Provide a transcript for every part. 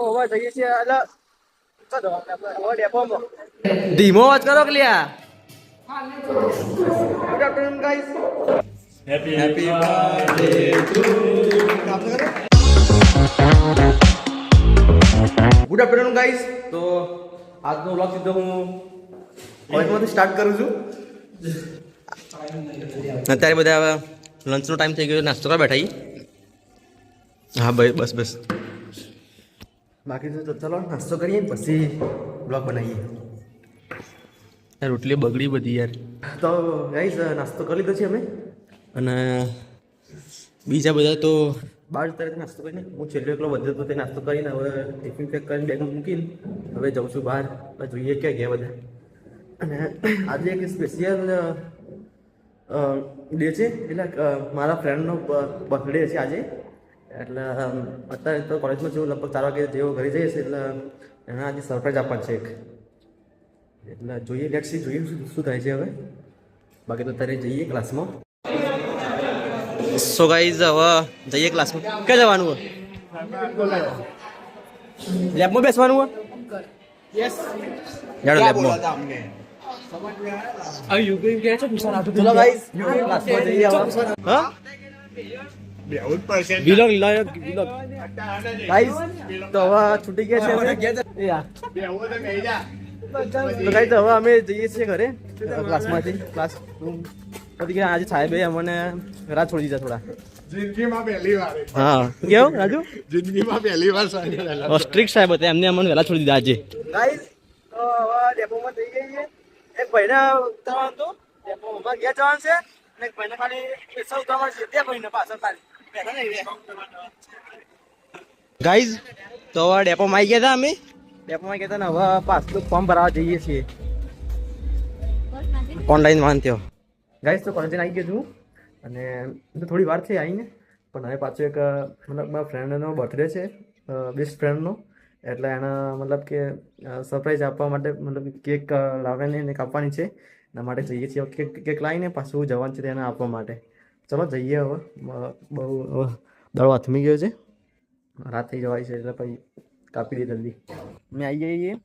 હવે જઈએ છીએ એટલે ડેપોમાં ધીમો અવાજ કરો કે લ્યા good afternoon guys happy birthday to good afternoon guys તો આજનો વ્લોગ સીધો હું કોલેજમાંથી સ્ટાર્ટ કરું છું અત્યારે બધા હવે લંચનો ટાઈમ થઈ ગયો નાસ્તો કરવા બેઠા હા ભાઈ બસ બસ બાકી તો ચલો નાસ્તો કરીએ પછી બ્લોગ બનાવીએ રોટલી બગડી બધી યાર તો ગાઈસ નાસ્તો કરી લીધો છે અમે અને બીજા બધા તો બહાર જતા નાસ્તો કરીને હું છેલ્લો એકલો બધો તો તે નાસ્તો કરીને હવે ટિફિન પેક કરીને બેગમાં મૂકીને હવે જાઉં છું બહાર જોઈએ ક્યાં ગયા બધા અને આજે એક સ્પેશિયલ ડે છે એટલે મારા ફ્રેન્ડનો બર્થડે છે આજે એટલે અત્યારે તો કોલેજમાં જેવું લગભગ 4 વાગે જેવો ઘરે જઈએ છે એટલે એના આજે સરપ્રાઈઝ આપવાનું છે એક એટલે જોઈએ લેટ્સ સી જોઈએ શું થાય છે હવે બાકી તો અત્યારે જઈએ ક્લાસમાં સો ગાઈઝ હવે જઈએ ક્લાસમાં ક્યાં જવાનું હોય લેબમાં બેસવાનું હોય યસ જાડો લેબમાં ચલો ગાઈઝ ક્લાસમાં જઈએ હા વિલોગ વિલોગ ગાઈસ તો હવે છૂટી ગયા છે તો ગાઈસ હવે અમે જઈએ છીએ ઘરે ક્લાસમાંથી ક્લાસ પછી આજે સાહેબે અમને રાત છોડી દીધા થોડા જિંદગીમાં પહેલી વાર હા કેવું રાજુ જિંદગીમાં પહેલી વાર સ્ટ્રિક્ટ સાહેબ હતા એમને અમને વહેલા છોડી દીધા આજે ગાઈસ તો હવે ડેપોમાં જઈ ગઈએ એક ભાઈને ઉતારવાનું તો ડેપોમાં ગયા જવાનું છે અને એક ભાઈને ખાલી પૈસા ઉતારવાનું છે તે ભાઈને પાછળ ખાલી ગાઈઝ તો હવે ડેપોમાં આવી ગયા હતા અમે ડેપોમાં ગયા હતા ને હવે પાછું ફોર્મ ભરાવા જઈએ છીએ ઓનલાઈન વાંધ્યો ગાઈઝ તો કોલેજ આવી ગયો છું અને થોડી વાર થઈ આવીને પણ હવે પાછું એક મતલબ મારા ફ્રેન્ડનો બર્થડે છે બેસ્ટ ફ્રેન્ડનો એટલે એના મતલબ કે સરપ્રાઈઝ આપવા માટે મતલબ કેક લાવવાની એને કાપવાની છે એના માટે જઈએ છીએ કેક લાવીને પાછું જવાનું છે તેને આપવા માટે ચલો જઈએ હવે બહુ દડો હાથમી ગયો છે રાત થઈ જવાય છે એટલે પછી કાપી દે જલ્દી અમે આવી જઈએ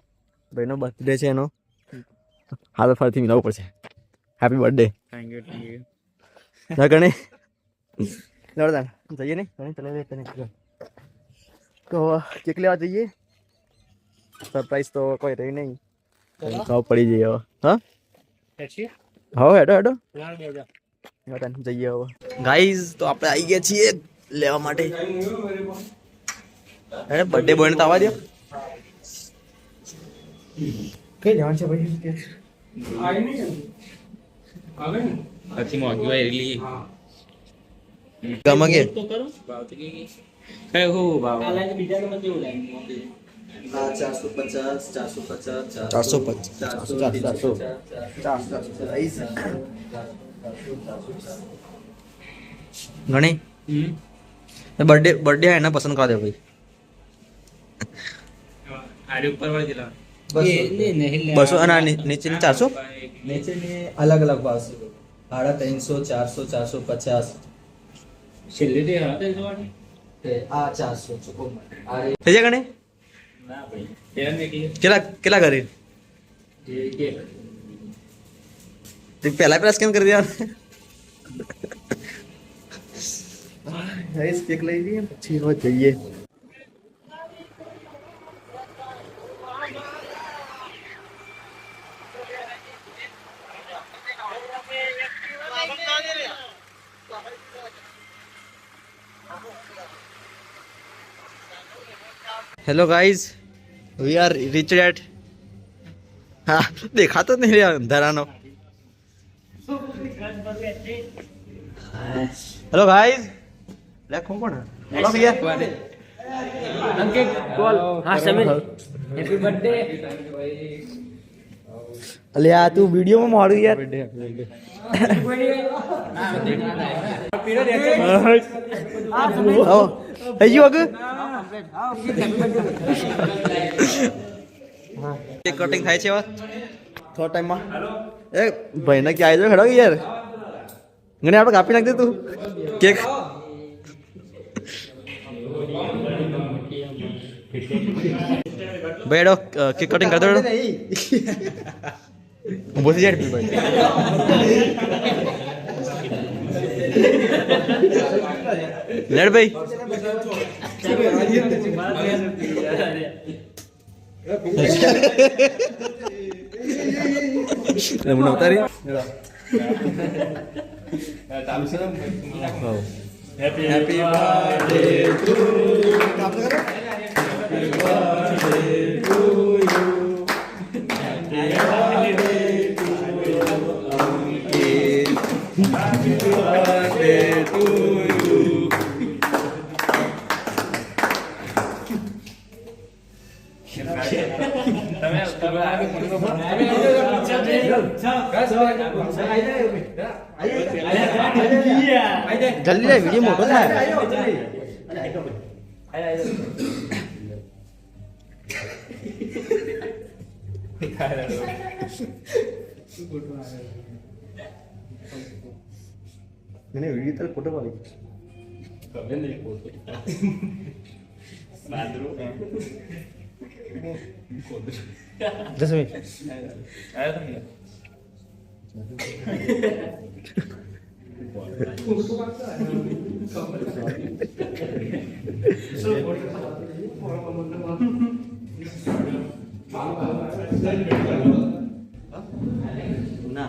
ભાઈનો બર્થડે છે એનો હાલ ફરથી મિલાવવું પડશે હેપી બર્થડે થેન્ક યુ ના ગણે લડતા જઈએ નહીં ગણે ચલે તને તો કેક લેવા જઈએ સરપ્રાઈઝ તો કોઈ રહી નહીં ખાવ પડી જઈએ હવે હા હા હેડો હેડો જઈએ હવે ગાઈઝ તો આપણે આવી ગયા છીએ લેવા માટે અરે બર્થડે બોય ને તો આવવા દો કઈ જવાનું છે ભાઈ अच्छी मोगी भाई रिली ગમે કે तो करो कई हो बाबा अलग बीजा के मत उलाएंगे 450 ગણી બર્થડે એના પસંદ કરા દે ભાઈ आरे ऊपर वाले दिला बस बसो અને નીચેની 400 નીચેની અલગ અલગ ભાવ છે 350 400 450 છેલ્લે દે હા તે જોવાની આ 400 ચોકો આ થઈ જાય ગણે ના ભાઈ પેન ને કી કેટલા કરે ये के તે પહેલા સ્કેન કરી દેવાનું ગાઈસ કેક લઈ લઈએ પછી હવે જઈએ hello guys we are reach that हाँ देखा तो नहीं रहा अंधारानो हेलो गाइस देखो कौन है हेलो भैया अंकित कॉल हां समीर हैप्पी बर्थडे अले आ तू वीडियो में मारू यार હજી વગર કેક કટિંગ થાય છે થોડા ટાઈમમાં એ ભાઈને ક્યાં આવી ખડો યાર ગણે આપણે કાપી નાખ દે તું કેક ભાઈ એડો કેક કટિંગ કરતો એડો ઊભો થઈ જાય ભાઈ લેડ ભાઈ મને ઉતારી હેપી બર્થડે ટુ જલ્દી લે વિડીયો મોટો થાય મને વિડીયો તાર ફોટો પાડી જસમી ના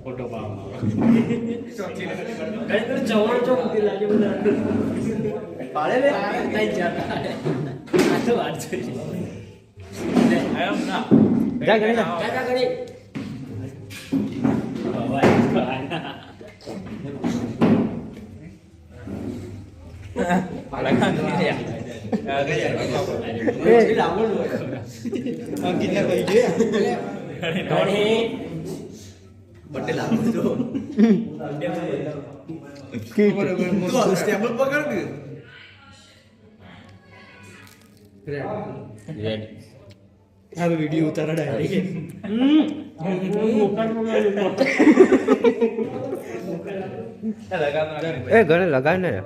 ફોટો પાડો પાડે લે જા ગણી જા હવે વિડીયો ઉતારા ડાયરેક્ટ એ ઘરે લગાવ ને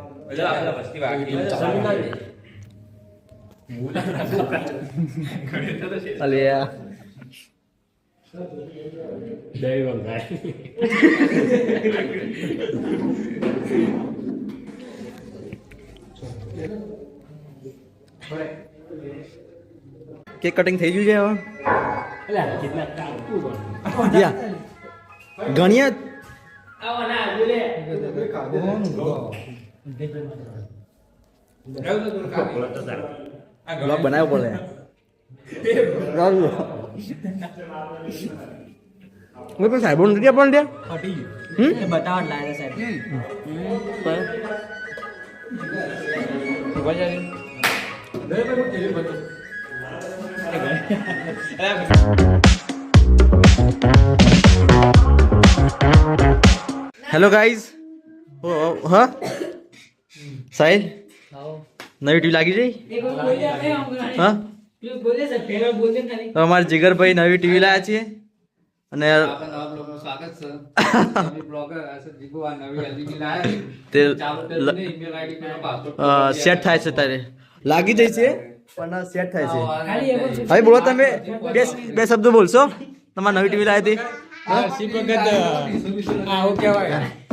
અલિયા કેક કટિંગ થઈ ગયું છે હવે ગણ્યા બ્લોગ બનાવવો પડે મેં પણ સાહેબ નથી પણ ત્યાં બતાવટ લાગે સાહેબ હેલો ગાઈઝ હા સાહિલ નવી ટીવી લાગી જઈ હા તો અમારા જીગરભાઈ નવી ટીવી લાયા છીએ અને તે સેટ થાય છે તારે લાગી જાય છે પણ સેટ થાય છે હવે બોલો તમે બે શબ્દો બોલશો તમારે નવી ટીવી લાવી હતી આવું કેવાય